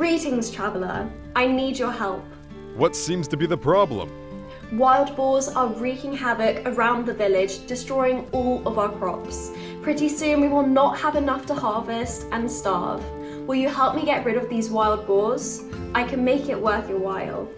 Greetings, traveller. I need your help. What seems to be the problem? Wild boars are wreaking havoc around the village, destroying all of our crops. Pretty soon we will not have enough to harvest and starve. Will you help me get rid of these wild boars? I can make it worth your while.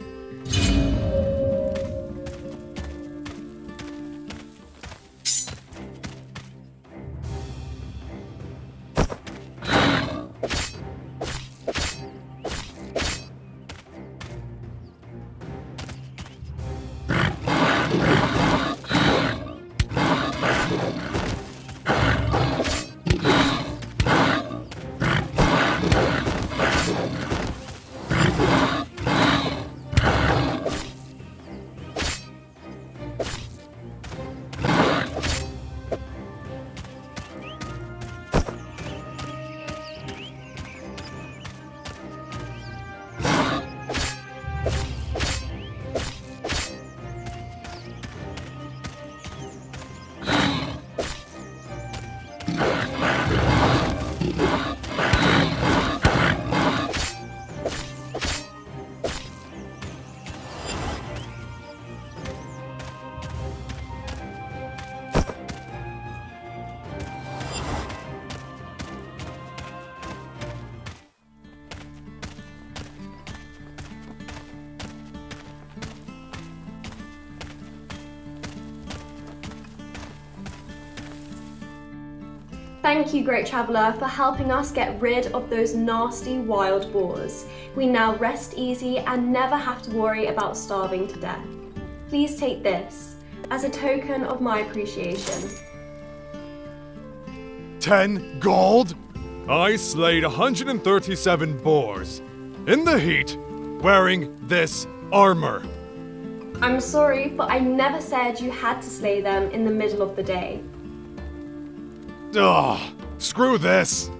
Thank you, great traveller, for helping us get rid of those nasty wild boars. We now rest easy and never have to worry about starving to death. Please take this as a token of my appreciation. 10 gold? I slayed 137 boars in the heat wearing this armor. I'm sorry, but I never said you had to slay them in the middle of the day. Ugh, screw this.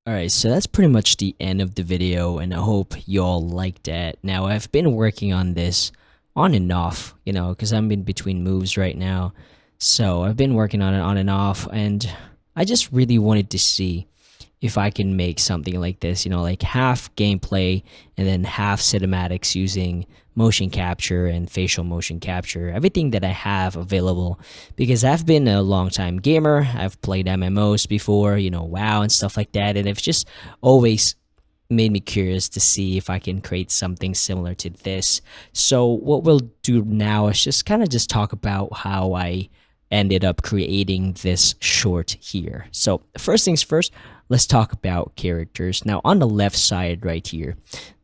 Alright, so that's pretty much the end of the video, and I hope y'all liked it. Now, I've been working on this on and off, you know, because I'm in between moves right now. So I've been working on it on and off, and I just really wanted to see if I can make something like this, you know, like half gameplay and then half cinematics using motion capture and facial motion capture, everything that I have available, because I've been a long time gamer. I've played MMOs before, you know, WoW and stuff like that, and it's just always made me curious to see if I can create something similar to this. So what we'll do now is just kind of just talk about how I ended up creating this short here. So first things first, let's talk about characters. Now on the left side right here,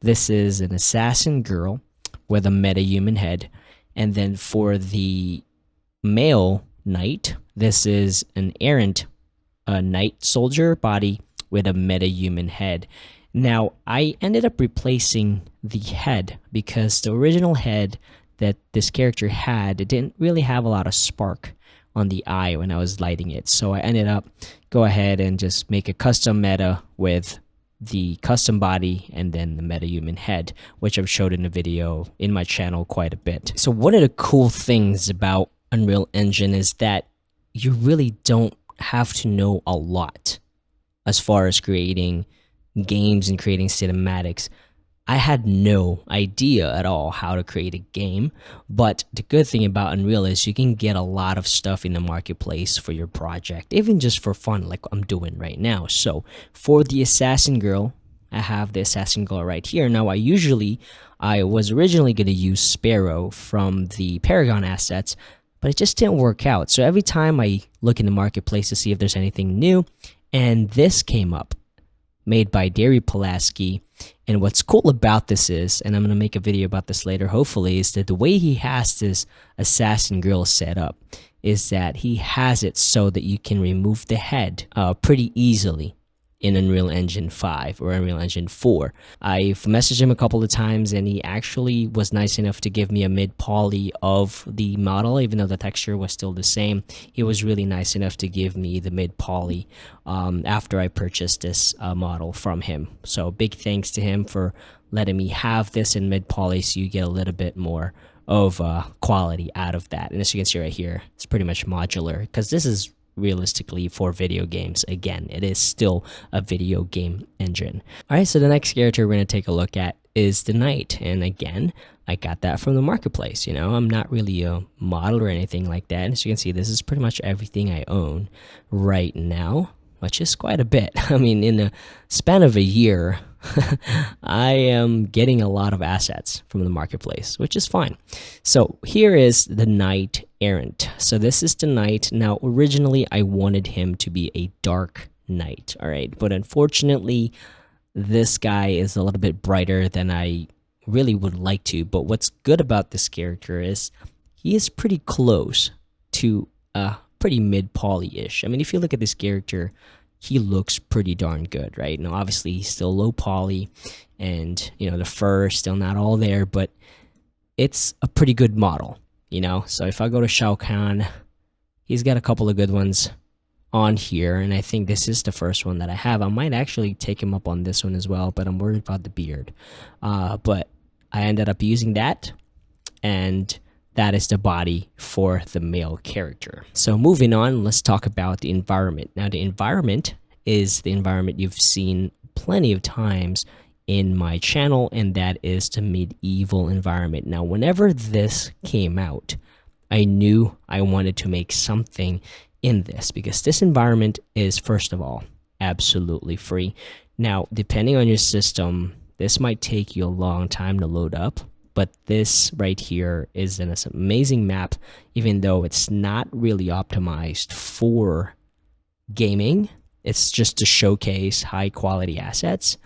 this is an assassin girl with a metahuman head, and then for the male knight, this is an errant knight soldier body with a metahuman head. Now I ended up replacing the head because the original head that this character had, it didn't really have a lot of spark on the eye when I was lighting it. So I ended up go ahead and just make a custom meta with the custom body and then the metahuman head, which I've showed in a video in my channel quite a bit. So one of the cool things about Unreal Engine is that you really don't have to know a lot as far as creating games and creating cinematics. I had no idea at all how to create a game, but the good thing about Unreal is you can get a lot of stuff in the marketplace for your project, even just for fun like I'm doing right now. So for the assassin girl, I have the assassin girl right here. Now I was originally going to use Sparrow from the Paragon assets, but it just didn't work out. So every time I look in the marketplace to see if there's anything new, and this came up, made by Derry Pulaski. And what's cool about this is, and I'm going to make a video about this later hopefully, is that the way he has this assassin girl set up is that he has it so that you can remove the head pretty easily in Unreal Engine 5 or Unreal Engine 4. I've messaged him a couple of times and he actually was nice enough to give me a mid-poly of the model, even though the texture was still the same. He was really nice enough to give me the mid-poly after I purchased this model from him. So big thanks to him for letting me have this in mid-poly so you get a little bit more of quality out of that. And as you can see right here, it's pretty much modular because this is realistically for video games. Again, it is still a video game engine. All right, so the next character we're going to take a look at is the knight. And again, I got that from the marketplace. You know, I'm not really a model or anything like that. As you can see, this is pretty much everything I own right now, which is quite a bit. I mean, in the span of a year, I am getting a lot of assets from the marketplace, which is fine. So here is the knight errant. So this is the knight. Now, originally, I wanted him to be a dark knight, all right? But unfortunately, this guy is a little bit brighter than I really would like to. But what's good about this character is he is pretty close to pretty mid-poly-ish. I mean, if you look at this character, he looks pretty darn good, right? Now, obviously, he's still low poly, and, you know, the fur is still not all there, but it's a pretty good model, you know? So if I go to Shao Kahn, he's got a couple of good ones on here, and I think this is the first one that I have. I might actually take him up on this one as well, but I'm worried about the beard. But I ended up using that, and that is the body for the male character. So moving on, let's talk about the environment. Now, the environment is the environment you've seen plenty of times in my channel, and that is the medieval environment. Now, whenever this came out, I knew I wanted to make something in this because this environment is, first of all, absolutely free. Now, depending on your system, this might take you a long time to load up. But this right here is an amazing map, even though it's not really optimized for gaming. It's just to showcase high quality assets.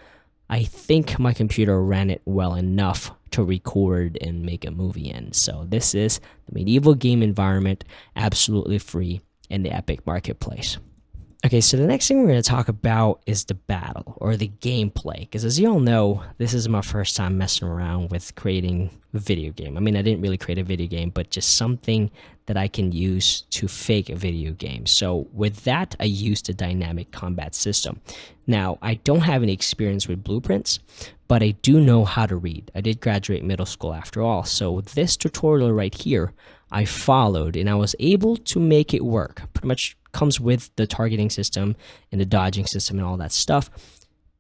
I think my computer ran it well enough to record and make a movie in. So this is the medieval game environment, absolutely free in the Epic Marketplace. Okay, so the next thing we're going to talk about is the battle or the gameplay. Because as you all know, this is my first time messing around with creating a video game. I mean, I didn't really create a video game, but just something that I can use to fake a video game. So with that, I used a dynamic combat system. Now, I don't have any experience with blueprints, but I do know how to read. I did graduate middle school after all. So this tutorial right here, I followed and I was able to make it work. Pretty much comes with the targeting system and the dodging system and all that stuff.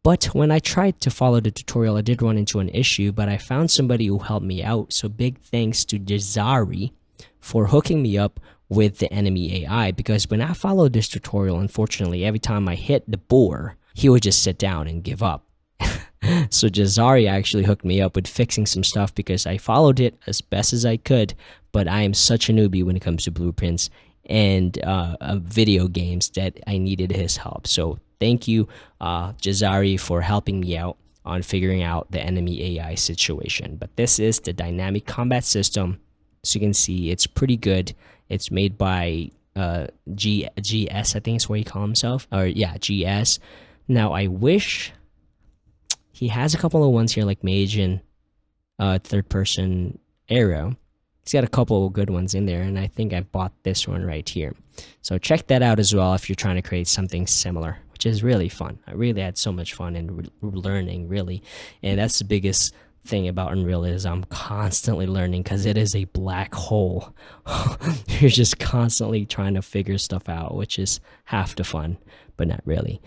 But when I tried to follow the tutorial, I did run into an issue, but I found somebody who helped me out. So big thanks to Jazari for hooking me up with the enemy AI, because when I followed this tutorial, unfortunately, every time I hit the boar, he would just sit down and give up. So Jazari actually hooked me up with fixing some stuff because I followed it as best as I could, but I am such a newbie when it comes to blueprints and video games that I needed his help. So thank you, Jazari, for helping me out on figuring out the enemy AI situation. But this is the dynamic combat system. So you can see it's pretty good. It's made by GS, I think is what he calls himself. Or yeah, GS. Now I wish he has a couple of ones here like Mage and third person Arrow. He's got a couple of good ones in there, and I think I bought this one right here. So check that out as well if you're trying to create something similar, which is really fun. I really had so much fun in learning, really. And that's the biggest thing about Unreal is I'm constantly learning because it is a black hole. You're just constantly trying to figure stuff out, which is half the fun, but not really.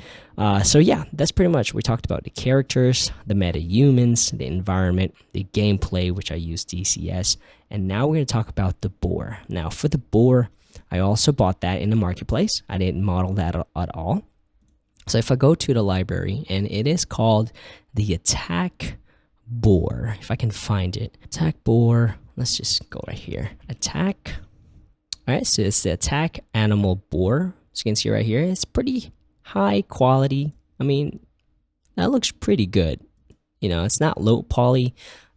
So yeah, that's pretty much, we talked about the characters, the metahumans, the environment, the gameplay, which I use DCS, and now we're going to talk about the boar. Now for the boar, I also bought that in the marketplace. I didn't model that at all. So if I go to the library, and it is called the Attack Boar, if I can find it. Attack Boar, let's just go right here. Attack. All right, so it's the Attack Animal Boar. So you can see right here, it's pretty high quality. I mean, that looks pretty good. You know, it's not low poly.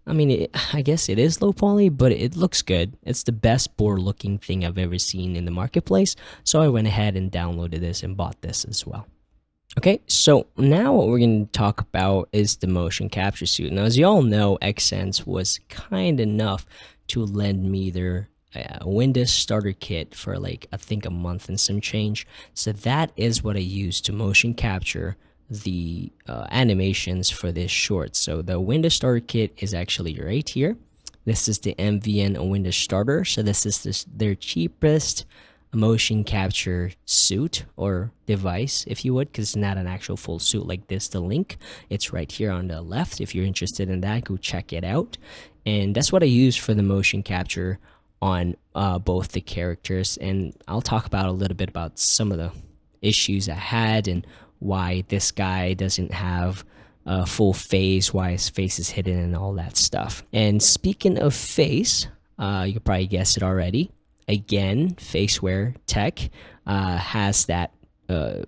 I mean, I guess it is low poly, but it looks good. It's the best boar looking thing I've ever seen in the marketplace. So I went ahead and downloaded this and bought this as well. Okay, so now what we're going to talk about is the motion capture suit. Now, as you all know, xsens was kind enough to lend me their Windows starter kit for like, I think a month and some change. So that is what I use to motion capture the animations for this short. So the Windows starter kit is actually right here. This is the MVN Windows starter. So this is their cheapest a motion capture suit or device, if you would, because it's not an actual full suit like this. The link, it's right here on the left. If you're interested in that, go check it out. And that's what I use for the motion capture on both the characters. And I'll talk about a little bit about some of the issues I had and why this guy doesn't have a full face, why his face is hidden and all that stuff. And speaking of face, you could probably guess it already. Again, Faceware Tech has that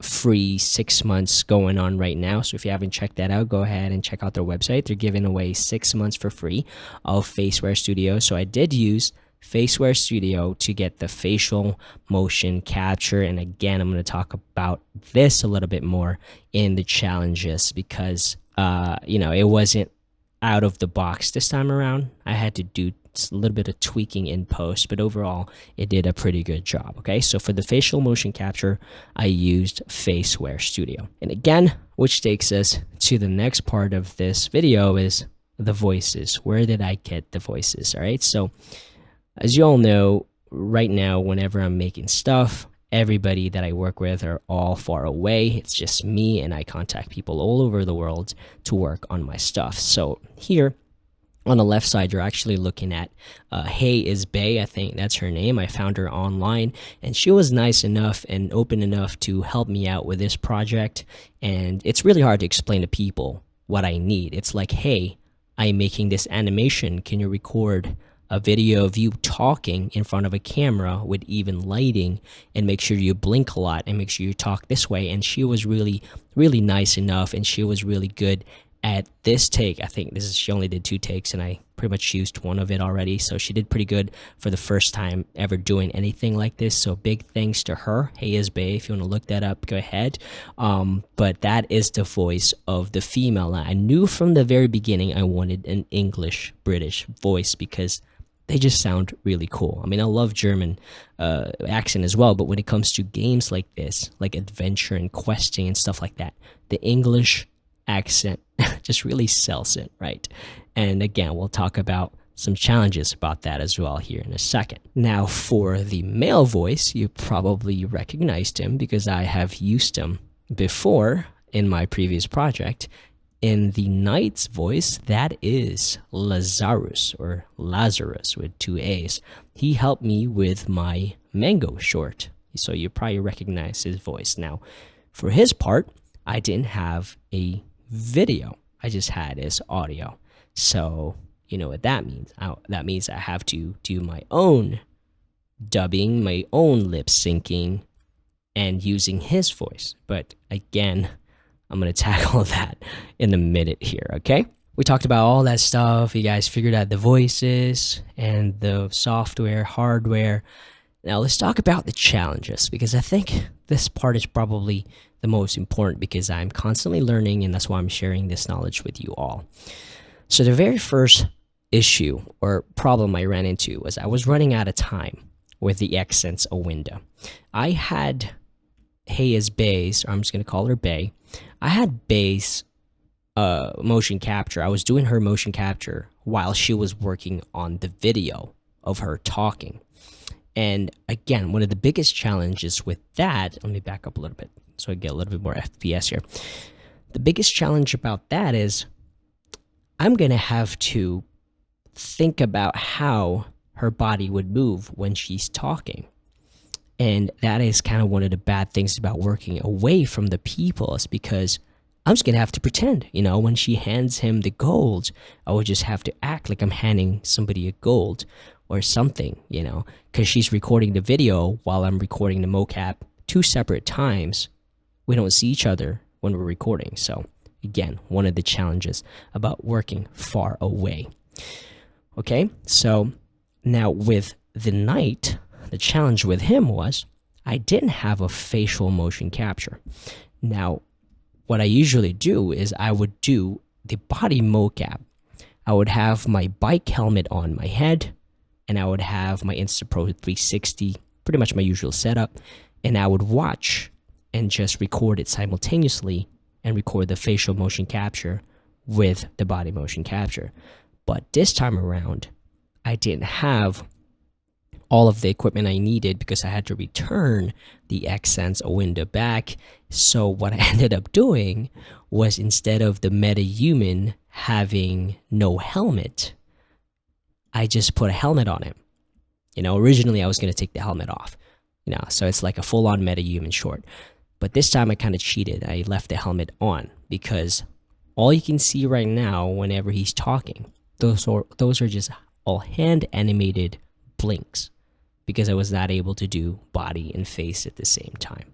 free 6 months going on right now. So if you haven't checked that out, go ahead and check out their website. They're giving away 6 months for free of Faceware Studio. So I did use Faceware Studio to get the facial motion capture. And again, I'm going to talk about this a little bit more in the challenges because, it wasn't out of the box this time around. I had to do a little bit of tweaking in post, but overall it did a pretty good job. Okay, so for the facial motion capture, I used Faceware Studio. And again, which takes us to the next part of this video, is the voices. Where did I get the voices? All right, so as you all know, right now, whenever I'm making stuff, everybody that I work with are all far away. It's just me, and I contact people all over the world to work on my stuff. So here on the left side, you're actually looking at Hey is Bay. I think that's her name. I found her online, and she was nice enough and open enough to help me out with this project. And it's really hard to explain to people what I need. It's like, hey, I'm making this animation. Can you record a video of you talking in front of a camera with even lighting, and make sure you blink a lot and make sure you talk this way? And she was really, really nice enough, and she was really good at this take. I think she only did 2 takes, and I pretty much used one of it already. So she did pretty good for the first time ever doing anything like this. So big thanks to her. Hey is Bay. If you want to look that up, go ahead. But that is the voice of the female. I knew from the very beginning I wanted an English British voice because they just sound really cool. I mean, I love German accent as well, but when it comes to games like this, like adventure and questing and stuff like that, the English accent just really sells it, right? And again, we'll talk about some challenges about that as well here in a second. Now, for the male voice, you probably recognized him because I have used him before in my previous project. In the knight's voice, that is Lazarus, or Lazarus with 2 A's. He helped me with my Mango short, so you probably recognize his voice. Now, for his part, I didn't have a video. I just had his audio. So, you know what that means. That means I have to do my own dubbing, my own lip syncing, and using his voice. But again, I'm going to tackle that in a minute here, okay? We talked about all that stuff. You guys figured out the voices and the software, hardware. Now let's talk about the challenges, because I think this part is probably the most important because I'm constantly learning, and that's why I'm sharing this knowledge with you all. So the very first issue or problem I ran into was I was running out of time with the xsens window. I had Hey is Bay's, or I'm just going to call her Bay. I had Bay's motion capture. I was doing her motion capture while she was working on the video of her talking. And again, one of the biggest challenges with that, let me back up a little bit so I get a little bit more FPS here. The biggest challenge about that is I'm going to have to think about how her body would move when she's talking. And that is kind of one of the bad things about working away from the people, is because I'm just going to have to pretend, when she hands him the gold, I would just have to act like I'm handing somebody a gold or something, because she's recording the video while I'm recording the mocap 2 separate times. We don't see each other when we're recording. So again, one of the challenges about working far away. Okay, so now with the knight, the challenge with him was I didn't have a facial motion capture. Now, what I usually do is I would do the body mocap. I would have my bike helmet on my head, and I would have my Instapro 360, pretty much my usual setup, and I would watch and just record it simultaneously and record the facial motion capture with the body motion capture. But this time around, I didn't have all of the equipment I needed because I had to return the xsens a window back. So what I ended up doing was, instead of the Metahuman having no helmet, I just put a helmet on him. Originally I was going to take the helmet off, so it's like a full-on Metahuman short. But this time I kind of cheated. I left the helmet on because all you can see right now whenever he's talking, those are just all hand animated blinks, because I was not able to do body and face at the same time.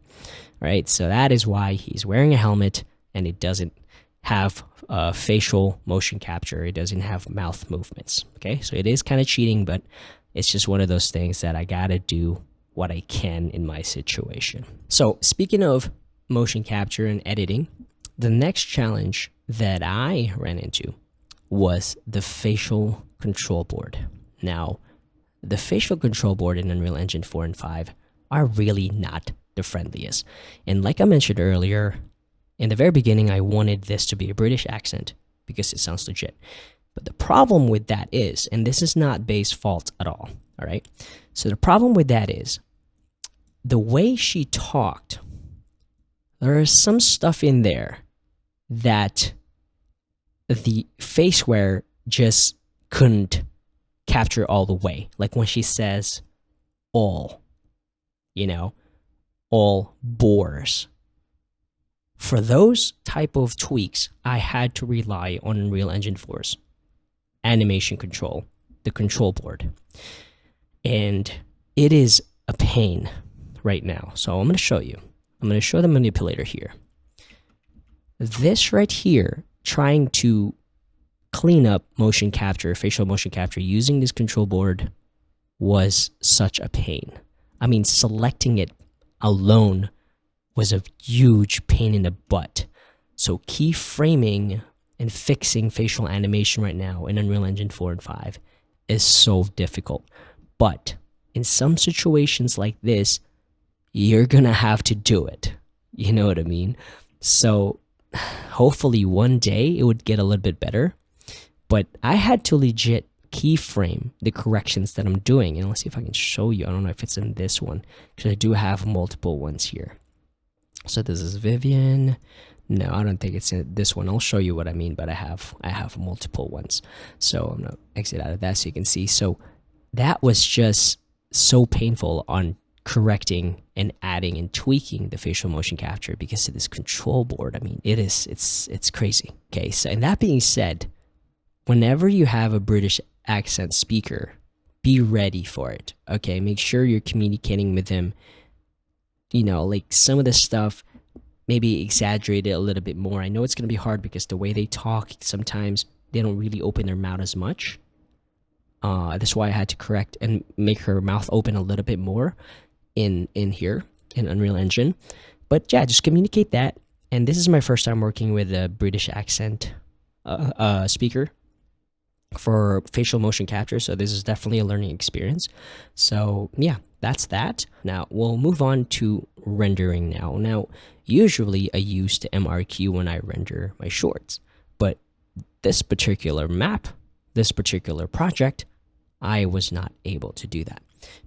Right? So that is why he's wearing a helmet, and it doesn't have facial motion capture. It doesn't have mouth movements. Okay, so it is kind of cheating, but it's just one of those things that I gotta do what I can in my situation. So speaking of motion capture and editing, the next challenge that I ran into was the facial control board. Now, the facial control board in Unreal Engine 4 and 5 are really not the friendliest. And like I mentioned earlier, in the very beginning, I wanted this to be a British accent because it sounds legit. But the problem with that is, and this is not Bay's fault at all right? So the problem with that is, the way she talked, there is some stuff in there that the faceware just couldn't capture all the way. Like when she says all, all boars. For those type of tweaks, I had to rely on Unreal Engine 4's animation control, the control board. And it is a pain right now. So I'm going to show you. I'm going to show the manipulator here. This right here, trying to clean up motion capture, facial motion capture using this control board was such a pain. I mean, selecting it alone was a huge pain in the butt. So keyframing and fixing facial animation right now in Unreal Engine 4 and 5 is so difficult. But in some situations like this, you're gonna have to do it. You know what I mean? So hopefully one day it would get a little bit better. But I had to legit keyframe the corrections that I'm doing. And let's see if I can show you. I don't know if it's in this one, because I do have multiple ones here. So this is Vivian. No, I don't think it's in this one. I'll show you what I mean, but I have multiple ones. So I'm gonna exit out of that so you can see. So that was just so painful on correcting and adding and tweaking the facial motion capture because of this control board. I mean, it's crazy. Okay, so and that being said, whenever you have a British accent speaker, be ready for it. Okay, make sure you're communicating with them. Like some of the stuff, maybe exaggerate it a little bit more. I know it's going to be hard because the way they talk, sometimes they don't really open their mouth as much. That's why I had to correct and make her mouth open a little bit more in here in Unreal Engine. But yeah, just communicate that. And this is my first time working with a British accent speaker for facial motion capture, so this is definitely a learning experience. So yeah, that's that. Now we'll move on to rendering now. Usually I use the MRQ when I render my shorts, but this particular map, this particular project, I was not able to do that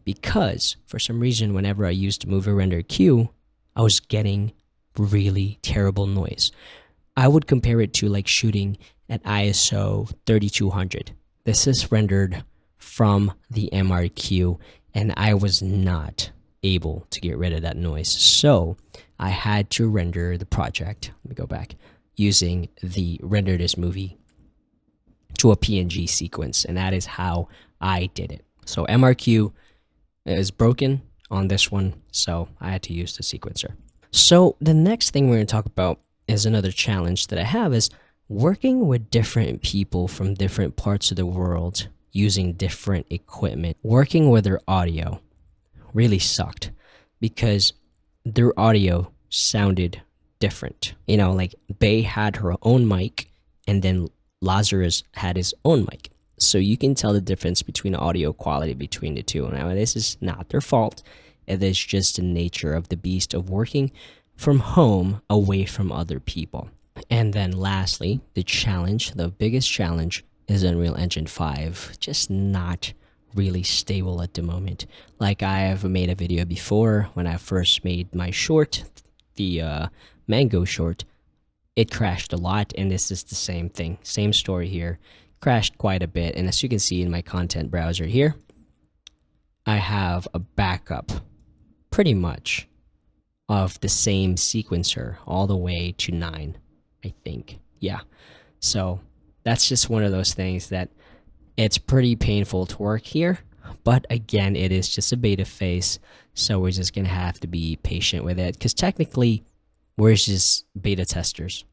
because for some reason whenever I used movie render Q, I was getting really terrible noise. I would compare it to like shooting at ISO 3200. This is rendered from the MRQ, and I was not able to get rid of that noise. So I had to render the project, let me go back, using the render this movie to a PNG sequence, and that is how I did it. So MRQ is broken on this one, so I had to use the sequencer. So the next thing we're going to talk about is another challenge that I have is working with different people from different parts of the world using different equipment. Working with their audio really sucked because their audio sounded different. Like Bay had her own mic and then Lazarus had his own mic. So you can tell the difference between audio quality between the two. Now, this is not their fault. It is just the nature of the beast of working from home away from other people. And then lastly, the biggest challenge is Unreal Engine 5 just not really stable at the moment. Like I have made a video before when I first made my short, the mango short. It crashed a lot, and this is the same thing. Same story here. Crashed quite a bit, and as you can see in my content browser here, I have a backup pretty much of the same sequencer all the way to 9, I think. Yeah. So that's just one of those things that it's pretty painful to work here, but again, it is just a beta phase, so we're just gonna have to be patient with it, because technically we're just beta testers,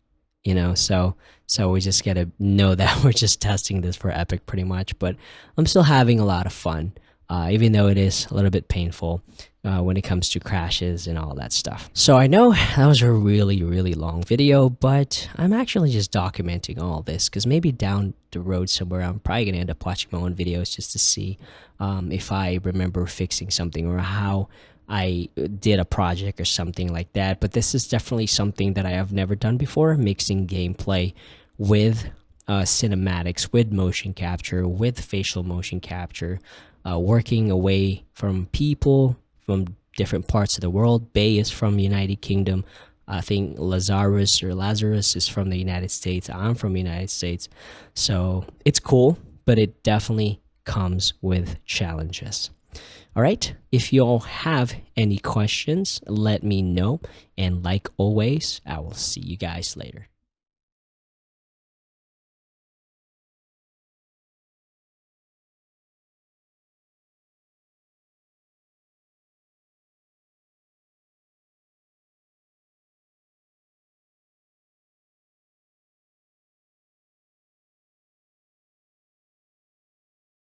you know, so we just gotta know that we're just testing this for Epic pretty much. But I'm still having a lot of fun, even though it is a little bit painful when it comes to crashes and all that stuff. So I know that was a really long video, but I'm actually just documenting all this, because maybe down the road somewhere I'm probably gonna end up watching my own videos just to see if I remember fixing something or how I did a project or something like that. But this is definitely something that I have never done before, mixing gameplay with cinematics, with motion capture, with facial motion capture, working away from people from different parts of the world. Bay is from United Kingdom. I think Lazarus is from the United States. I'm from the United States. So it's cool, but it definitely comes with challenges. All right, if you all have any questions, let me know. And like always, I will see you guys later.